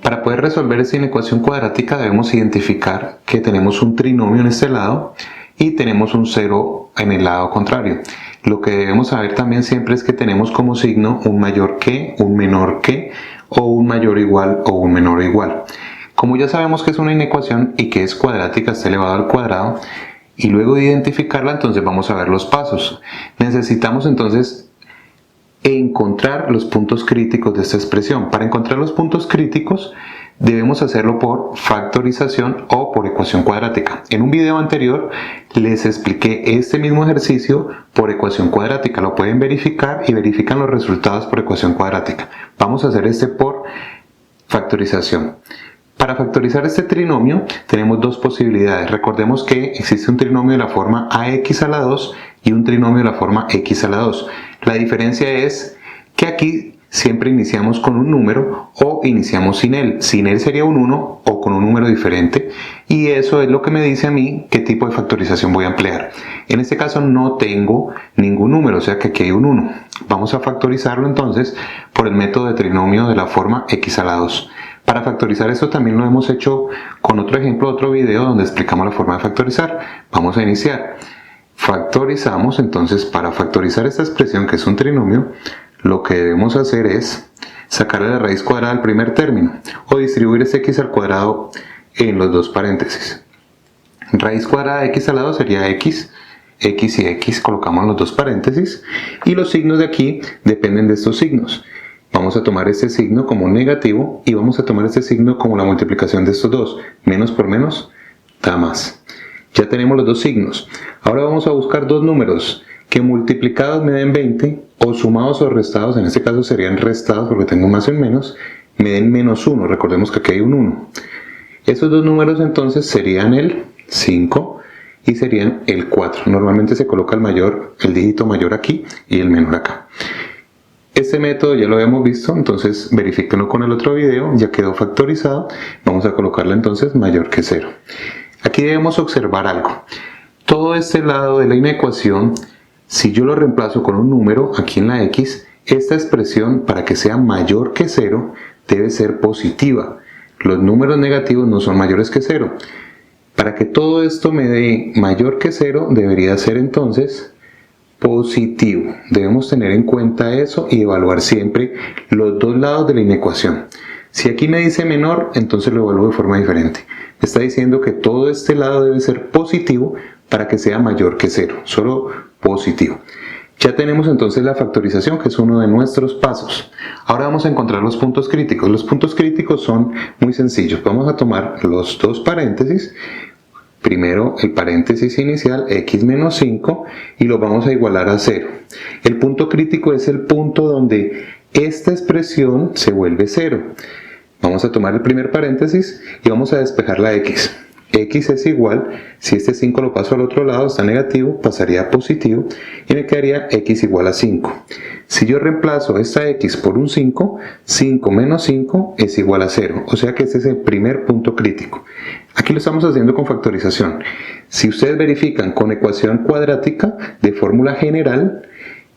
Para poder resolver esta inecuación cuadrática debemos identificar que tenemos un trinomio en este lado y tenemos un 0 en el lado contrario. Lo que debemos saber también siempre es que tenemos como signo un mayor que, un menor que, o un mayor igual o un menor igual. Como ya sabemos que es una inecuación y que es cuadrática, está elevado al cuadrado, y luego de identificarla entonces vamos a ver los pasos. Necesitamos entonces encontrar los puntos críticos de esta expresión. Para encontrar los puntos críticos debemos hacerlo por factorización o por ecuación cuadrática. En un video anterior les expliqué este mismo ejercicio por ecuación cuadrática. Lo pueden verificar y verifican los resultados por ecuación cuadrática. Vamos a hacer este por factorización. Para factorizar este trinomio tenemos dos posibilidades. Recordemos que existe un trinomio de la forma ax a la 2 y un trinomio de la forma x a la 2. La diferencia es que aquí siempre iniciamos con un número o iniciamos sin él. Sin él sería un 1 o con un número diferente, y eso es lo que me dice a mí qué tipo de factorización voy a emplear. En este caso no tengo ningún número, o sea que aquí hay un 1. Vamos a factorizarlo entonces por el método de trinomio de la forma x a la 2. Para factorizar esto también lo hemos hecho con otro ejemplo, otro video donde explicamos la forma de factorizar. Vamos a iniciar. Factorizamos, entonces para factorizar esta expresión que es un trinomio, lo que debemos hacer es sacarle la raíz cuadrada al primer término o distribuir este x al cuadrado en los dos paréntesis. Raíz cuadrada de x al lado sería x, x y x colocamos en los dos paréntesis, y los signos de aquí dependen de estos signos. Vamos a tomar este signo como negativo y vamos a tomar este signo como la multiplicación de estos dos. Menos por menos da más. Ya tenemos los dos signos. Ahora vamos a buscar dos números que multiplicados me den 20 o sumados o restados, en este caso serían restados porque tengo más y un menos, me den menos 1. Recordemos que aquí hay un 1. Estos dos números entonces serían el 5 y serían el 4. Normalmente se coloca el dígito mayor aquí y el menor acá. Este método ya lo habíamos visto, entonces verifíquenlo con el otro video, ya quedó factorizado. Vamos a colocarle entonces mayor que 0. Aquí debemos observar algo. Todo este lado de la inecuación, si yo lo reemplazo con un número aquí en la x, esta expresión para que sea mayor que 0 debe ser positiva. Los números negativos no son mayores que 0. Para que todo esto me dé mayor que 0 debería ser entonces positivo. Debemos tener en cuenta eso y evaluar siempre los dos lados de la inecuación. Si aquí me dice menor, entonces lo evalúo de forma diferente. Me está diciendo que todo este lado debe ser positivo para que sea mayor que 0, solo positivo. Ya tenemos entonces la factorización, que es uno de nuestros pasos. Ahora vamos a encontrar los puntos críticos. Los puntos críticos son muy sencillos. Vamos a tomar los dos paréntesis. Primero el paréntesis inicial, x menos 5, y lo vamos a igualar a 0. El punto crítico es el punto donde esta expresión se vuelve 0. Vamos a tomar el primer paréntesis y vamos a despejar la x. X es igual, si este 5 lo paso al otro lado, está negativo, pasaría a positivo y me quedaría x igual a 5. Si yo reemplazo esta x por un 5, 5 menos 5 es igual a 0, o sea que este es el primer punto crítico. Aquí lo estamos haciendo con factorización. Si ustedes verifican con ecuación cuadrática de fórmula general,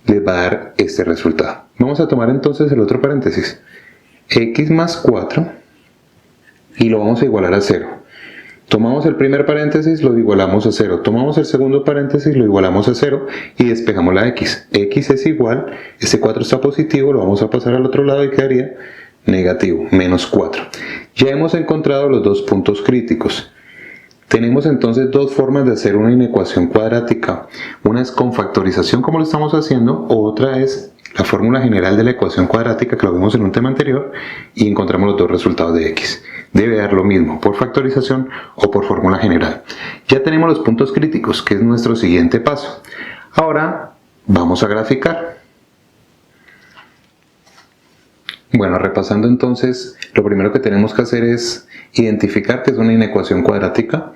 les va a dar este resultado. Vamos a tomar entonces el otro paréntesis, x más 4, y lo vamos a igualar a 0. Tomamos el primer paréntesis, lo igualamos a 0. Tomamos el segundo paréntesis, lo igualamos a 0 y despejamos la x. X es igual, este 4 está positivo, lo vamos a pasar al otro lado y quedaría negativo, menos 4. Ya hemos encontrado los dos puntos críticos. Tenemos entonces dos formas de hacer una inecuación cuadrática. Una es con factorización, como lo estamos haciendo, o otra es la fórmula general de la ecuación cuadrática, que lo vimos en un tema anterior, y encontramos los dos resultados de x. Debe dar lo mismo por factorización o por fórmula general. Ya tenemos los puntos críticos, que es nuestro siguiente paso. Ahora vamos a graficar. Bueno, repasando entonces, lo primero que tenemos que hacer es identificar que es una inecuación cuadrática.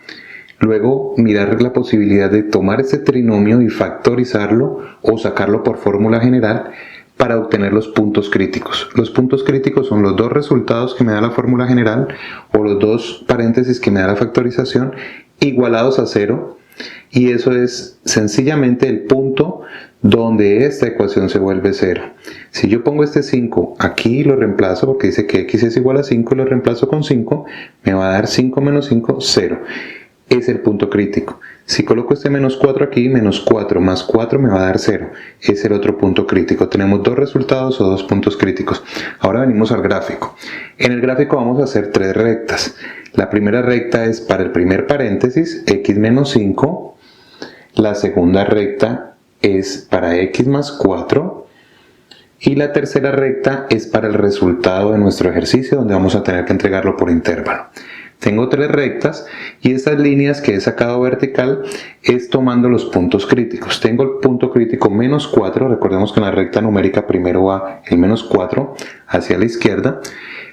Luego mirar la posibilidad de tomar este trinomio y factorizarlo o sacarlo por fórmula general para obtener los puntos críticos. Los puntos críticos son los dos resultados que me da la fórmula general o los dos paréntesis que me da la factorización igualados a 0 y eso es sencillamente el punto donde esta ecuación se vuelve 0. Si yo pongo este 5 aquí y lo reemplazo, porque dice que x es igual a 5 y lo reemplazo con 5, me va a dar 5 menos 5, 0. Es el punto crítico. Si coloco este menos 4 aquí, menos 4 más 4 me va a dar 0. Es el otro punto crítico. Tenemos dos resultados o dos puntos críticos. Ahora venimos al gráfico. En el gráfico vamos a hacer tres rectas. La primera recta es para el primer paréntesis, x menos 5. La segunda recta es para x más 4. Y la tercera recta es para el resultado de nuestro ejercicio, donde vamos a tener que entregarlo por intervalo. Tengo tres rectas y estas líneas que he sacado vertical es tomando los puntos críticos. Tengo el punto crítico menos 4, recordemos que en la recta numérica primero va el menos 4 hacia la izquierda,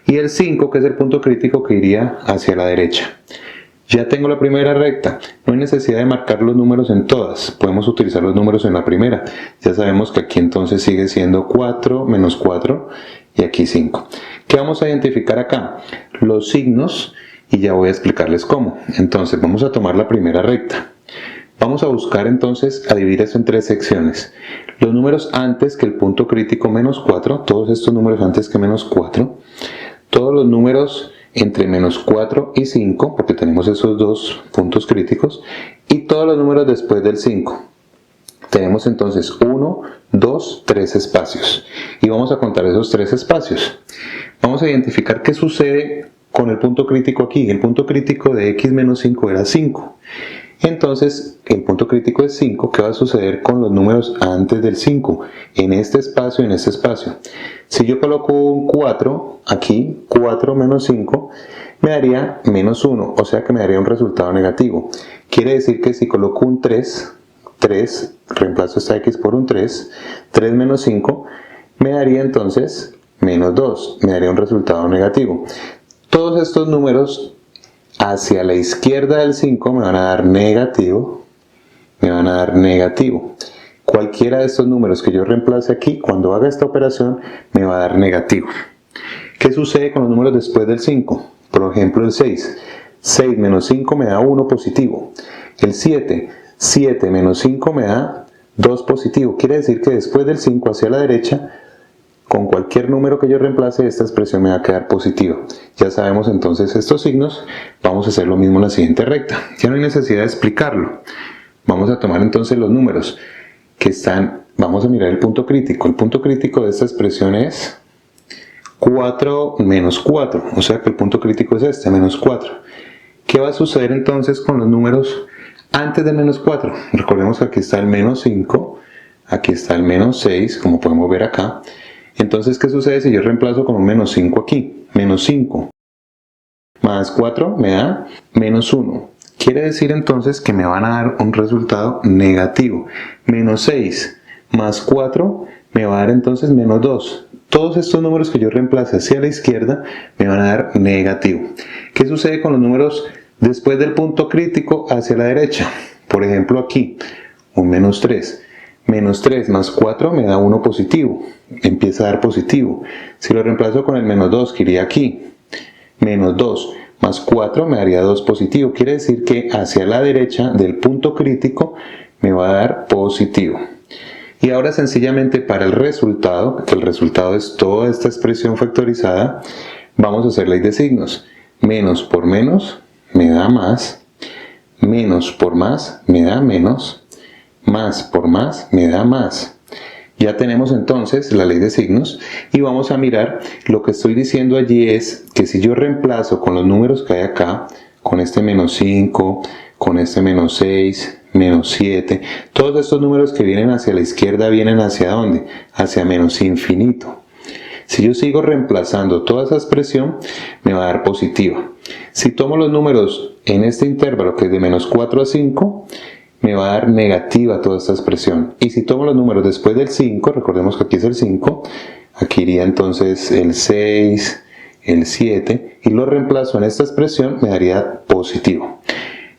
y el 5 que es el punto crítico que iría hacia la derecha. Ya tengo la primera recta, no hay necesidad de marcar los números en todas, podemos utilizar los números en la primera. Ya sabemos que aquí entonces sigue siendo 4 menos 4 y aquí 5. ¿Qué vamos a identificar acá? Los signos. Y ya voy a explicarles cómo. Entonces vamos a tomar la primera recta. Vamos a buscar entonces a dividir esto en tres secciones. Los números antes que el punto crítico menos 4, todos estos números antes que menos 4, todos los números entre menos 4 y 5, porque tenemos esos dos puntos críticos, y todos los números después del 5. Tenemos entonces 1, 2, 3 espacios. Y vamos a contar esos tres espacios. Vamos a identificar qué sucede con el punto crítico aquí. El punto crítico de x menos 5 era 5. Entonces, el punto crítico es 5. ¿Qué va a suceder con los números antes del 5? En este espacio, en este espacio. Si yo coloco un 4 aquí, 4 menos 5, me daría menos 1. O sea que me daría un resultado negativo. Quiere decir que si coloco un 3, reemplazo esta x por un 3 menos 5, me daría entonces menos 2. Me daría un resultado negativo. Todos estos números hacia la izquierda del 5 me van a dar negativo, Cualquiera de estos números que yo reemplace aquí, cuando haga esta operación, me va a dar negativo. ¿Qué sucede con los números después del 5? Por ejemplo, el 6. 6 menos 5 me da 1 positivo. El 7. 7 menos 5 me da 2 positivo. Quiere decir que después del 5 hacia la derecha, con cualquier número que yo reemplace, esta expresión me va a quedar positiva. Ya sabemos entonces estos signos. Vamos a hacer lo mismo en la siguiente recta. Ya no hay necesidad de explicarlo. Vamos a tomar entonces los números que están. Vamos a mirar el punto crítico. El punto crítico de esta expresión es 4 menos 4. O sea que el punto crítico es este, menos 4. ¿Qué va a suceder entonces con los números antes de menos 4? Recordemos que aquí está el menos 5. Aquí está el menos 6, como podemos ver acá. Entonces, ¿qué sucede si yo reemplazo con un menos 5 aquí? Menos 5 más 4 me da menos 1. Quiere decir entonces que me van a dar un resultado negativo. Menos 6 más 4 me va a dar entonces menos 2. Todos estos números que yo reemplace hacia la izquierda me van a dar negativo. ¿Qué sucede con los números después del punto crítico hacia la derecha? Por ejemplo aquí, un menos 3. Menos 3 más 4 me da 1 positivo. Empieza a dar positivo. Si lo reemplazo con el menos 2, que iría aquí. Menos 2 más 4 me daría 2 positivo. Quiere decir que hacia la derecha del punto crítico me va a dar positivo. Y ahora sencillamente para el resultado, que el resultado es toda esta expresión factorizada, vamos a hacer ley de signos. Menos por menos me da más. Menos por más me da menos. Más por más me da más. Ya tenemos entonces la ley de signos y vamos a mirar. Lo que estoy diciendo allí es que si yo reemplazo con los números que hay acá, con este menos 5, con este menos 6, menos 7, todos estos números que vienen hacia la izquierda vienen hacia ¿dónde? Hacia menos infinito. Si yo sigo reemplazando toda esa expresión, me va a dar positiva. Si tomo los números en este intervalo que es de menos 4 a 5, me va a dar negativa toda esta expresión. Y si tomo los números después del 5, recordemos que aquí es el 5, aquí iría entonces el 6, el 7, y lo reemplazo en esta expresión, me daría positivo.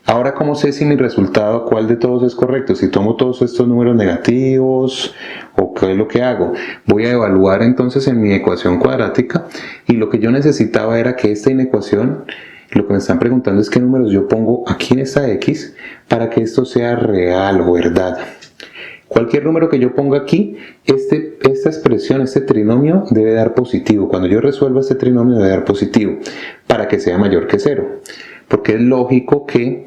Ahora, ¿cómo sé si mi resultado, cuál de todos es correcto? Si tomo todos estos números negativos, ¿o qué es lo que hago? Voy a evaluar entonces en mi ecuación cuadrática, y lo que yo necesitaba era que esta inecuación Lo que me están preguntando es qué números yo pongo aquí en esta X para que esto sea real o verdad. Cualquier número que yo ponga aquí, esta expresión, este trinomio debe dar positivo. Cuando yo resuelva este trinomio debe dar positivo para que sea mayor que 0. Porque es lógico que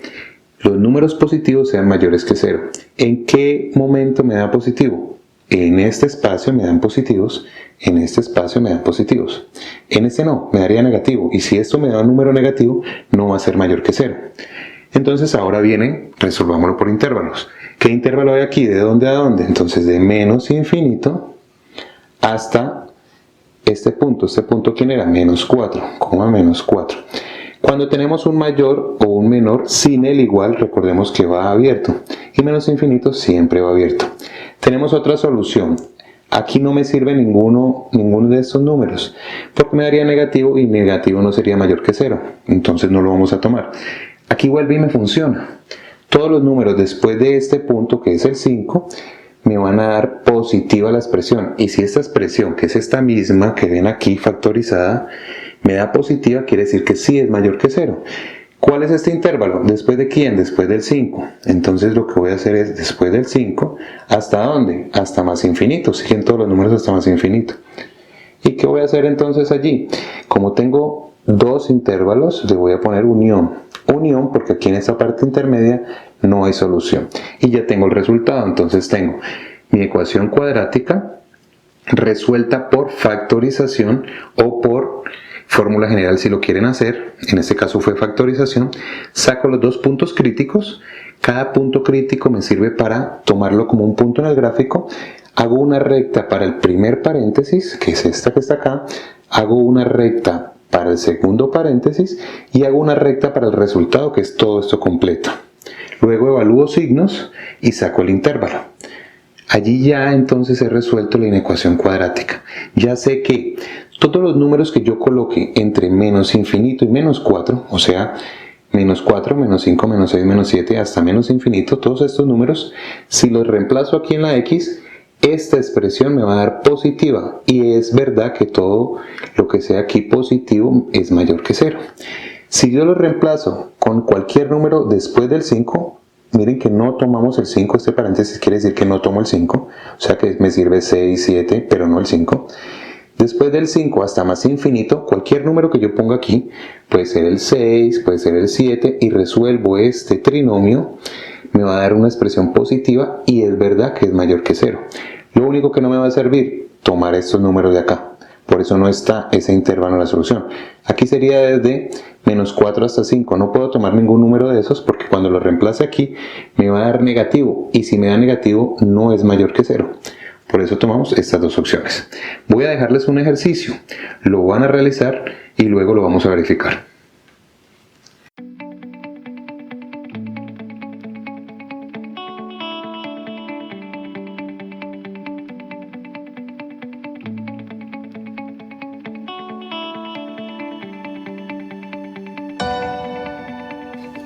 los números positivos sean mayores que 0. ¿En qué momento me da positivo? En este espacio me dan positivos, en este espacio me dan positivos. En este no, me daría negativo. Y si esto me da un número negativo, no va a ser mayor que 0. Entonces ahora viene, resolvámoslo por intervalos. ¿Qué intervalo hay aquí? ¿De dónde a dónde? Entonces de menos infinito hasta este punto. ¿Este punto quién era? Menos 4, menos 4. Cuando tenemos un mayor o un menor sin el igual, recordemos que va abierto. Y menos infinito siempre va abierto. Tenemos otra solución. Aquí no me sirve ninguno de estos números, porque me daría negativo y negativo no sería mayor que 0. Entonces no lo vamos a tomar. Aquí vuelve y me funciona. Todos los números después de este punto, que es el 5, me van a dar positiva la expresión. Y si esta expresión, que es esta misma que ven aquí factorizada, me da positiva, quiere decir que sí es mayor que 0. ¿Cuál es este intervalo? ¿Después de quién? Después del 5. Entonces lo que voy a hacer es, después del 5, ¿hasta dónde? Hasta más infinito. Siguen todos los números hasta más infinito. ¿Y qué voy a hacer entonces allí? Como tengo dos intervalos, le voy a poner unión. Unión porque aquí en esta parte intermedia no hay solución. Y ya tengo el resultado. Entonces tengo mi ecuación cuadrática resuelta por factorización o por fórmula general si lo quieren hacer. En este caso fue factorización. Saco los dos puntos críticos. Cada punto crítico me sirve para tomarlo como un punto en el gráfico. Hago una recta para el primer paréntesis, que es esta que está acá. Hago una recta para el segundo paréntesis y hago una recta para el resultado, que es todo esto completo. Luego evalúo signos y saco el intervalo. Allí ya entonces he resuelto la inecuación cuadrática. Ya sé que todos los números que yo coloque entre menos infinito y menos 4, o sea, menos 4, menos 5, menos 6, menos 7, hasta menos infinito, todos estos números, si los reemplazo aquí en la X, esta expresión me va a dar positiva. Y es verdad que todo lo que sea aquí positivo es mayor que 0. Si yo lo reemplazo con cualquier número después del 5, miren que no tomamos el 5, este paréntesis quiere decir que no tomo el 5, o sea que me sirve 6, 7, pero no el 5. Después del 5 hasta más infinito, cualquier número que yo ponga aquí, puede ser el 6, puede ser el 7, y resuelvo este trinomio, me va a dar una expresión positiva y es verdad que es mayor que 0. Lo único que no me va a servir, tomar estos números de acá. Por eso no está ese intervalo en la solución. Aquí sería desde menos 4 hasta 5. No puedo tomar ningún número de esos porque cuando lo reemplace aquí me va a dar negativo. Y si me da negativo no es mayor que 0. Por eso tomamos estas dos opciones. Voy a dejarles un ejercicio. Lo van a realizar y luego lo vamos a verificar.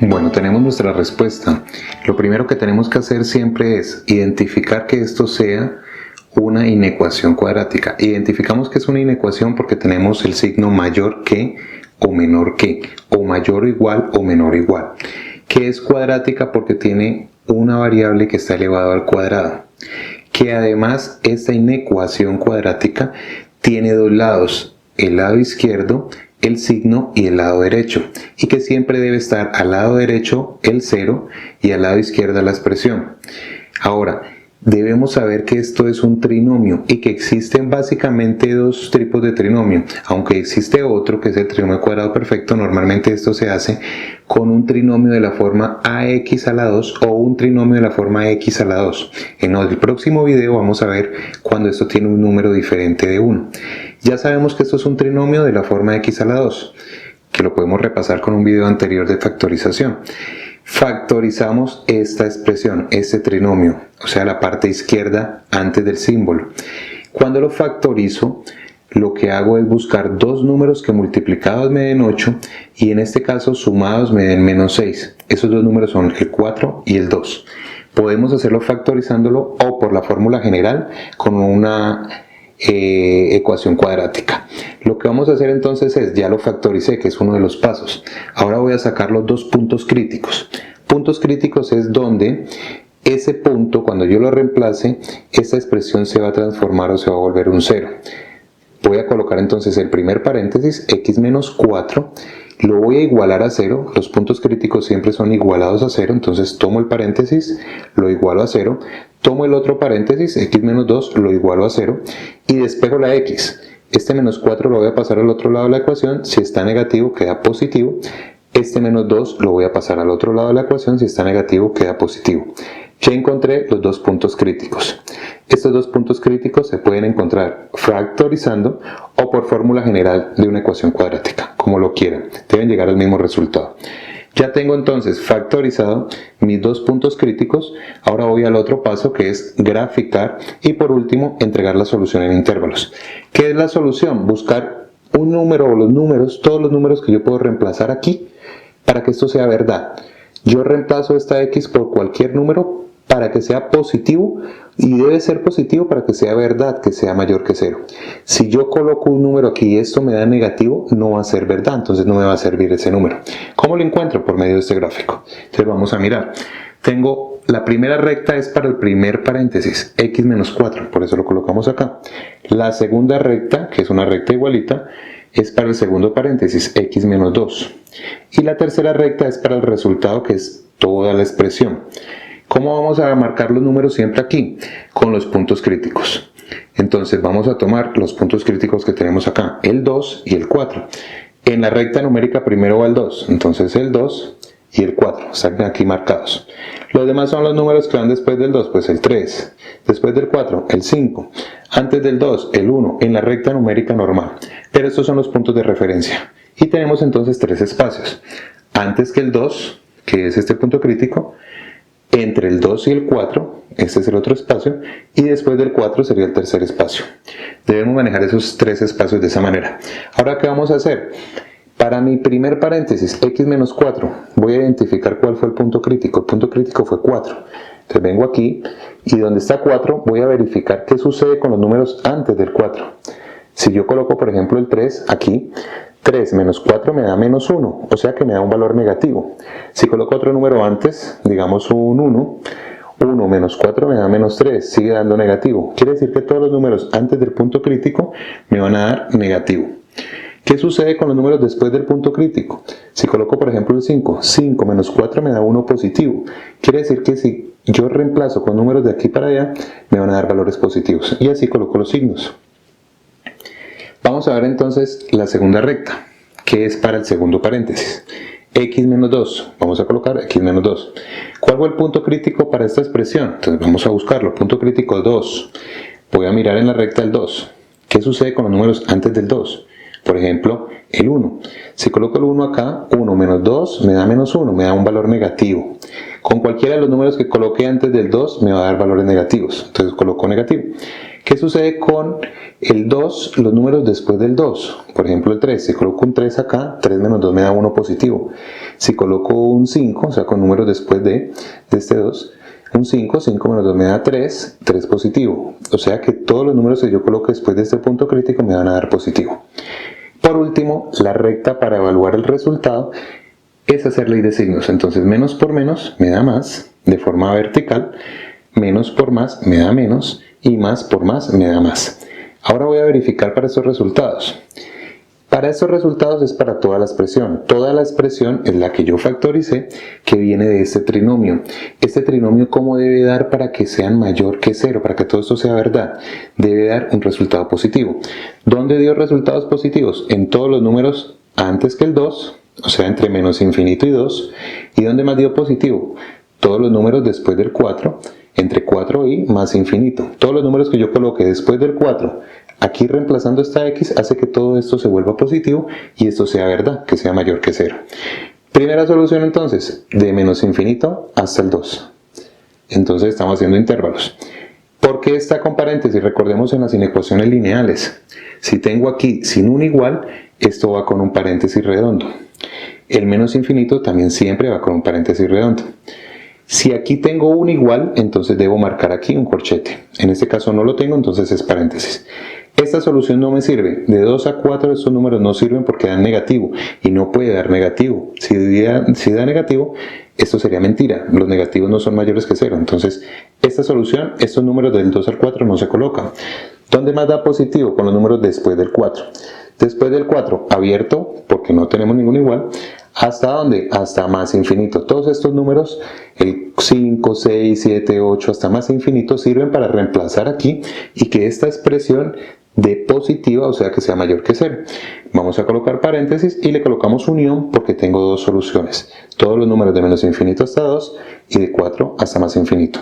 Bueno, tenemos nuestra respuesta. Lo primero que tenemos que hacer siempre es identificar que esto sea una inecuación cuadrática. Identificamos que es una inecuación porque tenemos el signo mayor que o menor que, o mayor o igual o menor o igual. Que es cuadrática porque tiene una variable que está elevado al cuadrado. Que además esta inecuación cuadrática tiene dos lados, el lado izquierdo, el signo y el lado derecho, y que siempre debe estar al lado derecho el 0 y al lado izquierdo la expresión. Ahora, debemos saber que esto es un trinomio y que existen básicamente dos tipos de trinomio, aunque existe otro que es el trinomio cuadrado perfecto. Normalmente esto se hace con un trinomio de la forma ax a la 2 o un trinomio de la forma x a la 2. En el próximo video vamos a ver cuando esto tiene un número diferente de 1. Ya sabemos que esto es un trinomio de la forma x a la 2, que lo podemos repasar con un video anterior de factorización. Factorizamos esta expresión, este trinomio, o sea la parte izquierda antes del símbolo. Cuando lo factorizo, lo que hago es buscar dos números que multiplicados me den 8 y en este caso sumados me den menos 6. Esos dos números son el 4 y el 2. Podemos hacerlo factorizándolo o por la fórmula general con una ecuación cuadrática. Lo que vamos a hacer entonces es, ya lo factoricé, que es uno de los pasos. Ahora voy a sacar los dos puntos críticos. Puntos críticos es donde ese punto, cuando yo lo reemplace, esta expresión se va a transformar o se va a volver un 0. Voy a colocar entonces el primer paréntesis, x menos 4, lo voy a igualar a 0, los puntos críticos siempre son igualados a 0, entonces tomo el paréntesis, lo igualo a 0, tomo el otro paréntesis, x menos 2, lo igualo a 0, y despejo la x. Este menos 4 lo voy a pasar al otro lado de la ecuación, si está negativo queda positivo. Este menos 2 lo voy a pasar al otro lado de la ecuación, si está negativo queda positivo. Ya encontré los dos puntos críticos. Estos dos puntos críticos se pueden encontrar factorizando o por fórmula general de una ecuación cuadrática, como lo quieran. Deben llegar al mismo resultado. Ya tengo entonces factorizado mis dos puntos críticos. Ahora voy al otro paso, que es graficar y por último entregar la solución en intervalos. ¿Qué es la solución? Buscar un número o los números, todos los números que yo puedo reemplazar aquí para que esto sea verdad. Yo reemplazo esta x por cualquier número para que sea positivo, y debe ser positivo para que sea verdad, que sea mayor que 0. Si yo coloco un número aquí y esto me da negativo, no va a ser verdad, entonces no me va a servir ese número. ¿Cómo lo encuentro? Por medio de este gráfico. Entonces vamos a mirar. Tengo la primera recta es para el primer paréntesis, x menos 4, por eso lo colocamos acá. La segunda recta, que es una recta igualita, es para el segundo paréntesis, x menos 2. Y la tercera recta es para el resultado, que es toda la expresión. ¿Cómo vamos a marcar los números siempre aquí? Con los puntos críticos. Entonces vamos a tomar los puntos críticos que tenemos acá, el 2 y el 4. En la recta numérica primero va el 2, entonces el 2 y el 4, están aquí marcados. Los demás son los números que van después del 2, pues el 3, después del 4, el 5, antes del 2, el 1, en la recta numérica normal. Pero estos son los puntos de referencia. Y tenemos entonces tres espacios. Antes que el 2, que es este punto crítico, entre el 2 y el 4, este es el otro espacio, y después del 4 sería el tercer espacio. Debemos manejar esos tres espacios de esa manera. Ahora, ¿qué vamos a hacer? Para mi primer paréntesis, x menos 4, voy a identificar cuál fue el punto crítico. El punto crítico fue 4. Entonces vengo aquí, y donde está 4, voy a verificar qué sucede con los números antes del 4. Si yo coloco, por ejemplo, el 3 aquí, 3 menos 4 me da menos 1, o sea que me da un valor negativo. Si coloco otro número antes, digamos un 1, 1 menos 4 me da menos 3, sigue dando negativo. Quiere decir que todos los números antes del punto crítico me van a dar negativo. ¿Qué sucede con los números después del punto crítico? Si coloco, por ejemplo, el 5, 5 menos 4 me da 1 positivo. Quiere decir que si yo reemplazo con números de aquí para allá, me van a dar valores positivos. Y así coloco los signos. Vamos a ver entonces la segunda recta, que es para el segundo paréntesis. X menos 2, vamos a colocar x menos 2. ¿Cuál fue el punto crítico para esta expresión? Entonces vamos a buscarlo, punto crítico 2. Voy a mirar en la recta el 2. ¿Qué sucede con los números antes del 2? Por ejemplo, el 1. Si coloco el 1 acá, 1 menos 2 me da menos 1, me da un valor negativo. Con cualquiera de los números que coloqué antes del 2 me va a dar valores negativos, entonces coloco negativo. ¿Qué sucede con el 2, los números después del 2? Por ejemplo, el 3. Si coloco un 3 acá, 3 menos 2 me da 1 positivo. Si coloco un 5, o sea, con números después de este 2, un 5, 5 menos 2 me da 3, 3 positivo. O sea que todos los números que yo coloque después de este punto crítico me van a dar positivo. Por último, la recta para evaluar el resultado es hacer ley de signos. Entonces, menos por menos me da más, de forma vertical. Menos por más me da menos. Y más por más me da más. Ahora voy a verificar para estos resultados. Para estos resultados es para toda la expresión. Toda la expresión es la que yo factoricé, que viene de este trinomio. Este trinomio, ¿cómo debe dar para que sean mayor que 0? Para que todo esto sea verdad. Debe dar un resultado positivo. ¿Dónde dio resultados positivos? En todos los números antes que el 2, o sea, entre menos infinito y 2. ¿Y dónde más dio positivo? Todos los números después del 4, entre 4 y más infinito. Todos los números que yo coloque después del 4, aquí reemplazando esta x, hace que todo esto se vuelva positivo y esto sea verdad, que sea mayor que 0. Primera solución entonces, de menos infinito hasta el 2. Entonces estamos haciendo intervalos. ¿Por qué está con paréntesis? Recordemos en las inecuaciones lineales. Si tengo aquí sin un igual, esto va con un paréntesis redondo. El menos infinito también siempre va con un paréntesis redondo. Si aquí tengo un igual, entonces debo marcar aquí un corchete. En este caso no lo tengo, entonces es paréntesis. Esta solución no me sirve. De 2 a 4 estos números no sirven porque dan negativo y no puede dar negativo. Si da negativo, esto sería mentira. Los negativos no son mayores que 0. Entonces, esta solución, estos números del 2 al 4 no se colocan. ¿Dónde más da positivo? Con los números después del 4. Después del 4, abierto, porque no tenemos ningún igual. ¿Hasta dónde? Hasta más infinito. Todos estos números, el 5, 6, 7, 8, hasta más infinito, sirven para reemplazar aquí y que esta expresión dé positiva, o sea que sea mayor que 0. Vamos a colocar paréntesis y le colocamos unión porque tengo dos soluciones. Todos los números de menos infinito hasta 2 y de 4 hasta más infinito.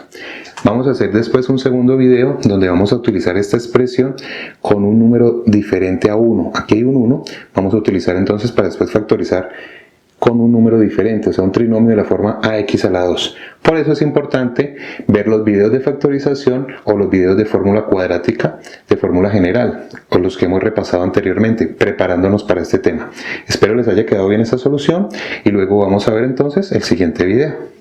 Vamos a hacer después un segundo video donde vamos a utilizar esta expresión con un número diferente a 1. Aquí hay un 1, vamos a utilizar entonces para después factorizar con un número diferente, o sea un trinomio de la forma ax a la 2. Por eso es importante ver los videos de factorización o los videos de fórmula cuadrática, de fórmula general, o los que hemos repasado anteriormente, preparándonos para este tema. Espero les haya quedado bien esta solución y luego vamos a ver entonces el siguiente video.